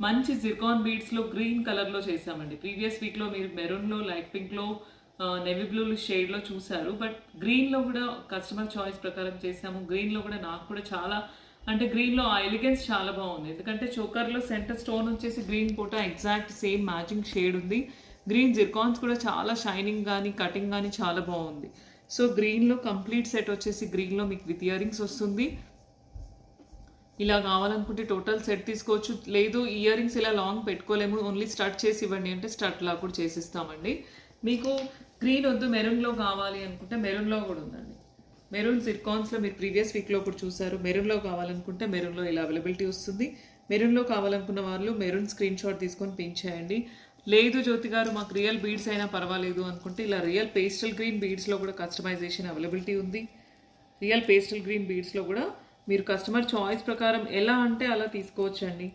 మంచి Zircon బీడ్స్లో green కలర్లో చేసామండి. ప్రీవియస్ వీక్లో మీరు మెరూన్లో, లైట్ పింక్లో, నేవీ బ్లూ షేడ్లో చూసారు. బట్ గ్రీన్లో కూడా కస్టమర్ చాయిస్ ప్రకారం చేసాము. గ్రీన్లో కూడా నాకు కూడా చాలా అంటే గ్రీన్లో ఆ ఎలిగెన్స్ చాలా బాగుంది. ఎందుకంటే చోకర్లో సెంటర్ స్టోన్ వచ్చేసి గ్రీన్ పూట ఎగ్జాక్ట్ సేమ్ మ్యాచింగ్ షేడ్ ఉంది. గ్రీన్ జిర్కాన్స్ కూడా చాలా షైనింగ్ కానీ కటింగ్ కానీ చాలా బాగుంది. సో గ్రీన్లో కంప్లీట్ సెట్ వచ్చేసి గ్రీన్లో మీకు విత్ ఇయర్ రింగ్స్ వస్తుంది. ఇలా కావాలనుకుంటే టోటల్ సెట్ తీసుకోవచ్చు. లేదు ఇయర్ రింగ్స్ ఇలా లాంగ్ పెట్టుకోలేము, ఓన్లీ స్టడ్ చేసి ఇవ్వండి అంటే స్టడ్ లా కూడా చేసిస్తామండి. మీకు గ్రీన్ వద్దు మెరూన్లో కావాలి అనుకుంటే మెరూన్లో కూడా ఉందండి. మెరూన్ జిర్కాన్స్లో మీరు ప్రీవియస్ వీక్లో కూడా చూసారు. మెరూన్లో కావాలనుకుంటే మెరూన్లో ఇలా అవైలబిలిటీ వస్తుంది. మెరూన్లో కావాలనుకున్న వాళ్ళు మెరూన్ స్క్రీన్ షాట్ తీసుకొని పిన్ చేయండి. లేదు జ్యోతి గారు మాకు రియల్ బీడ్స్ అయినా పర్వాలేదు అనుకుంటే ఇలా రియల్ పేస్టల్ గ్రీన్ బీడ్స్లో కూడా కస్టమైజేషన్ అవైలబిలిటీ ఉంది. రియల్ పేస్టల్ గ్రీన్ బీడ్స్లో కూడా మీరు కస్టమర్ చాయిస్ ప్రకారం ఎలా అంటే అలా తీసుకోవచ్చండి.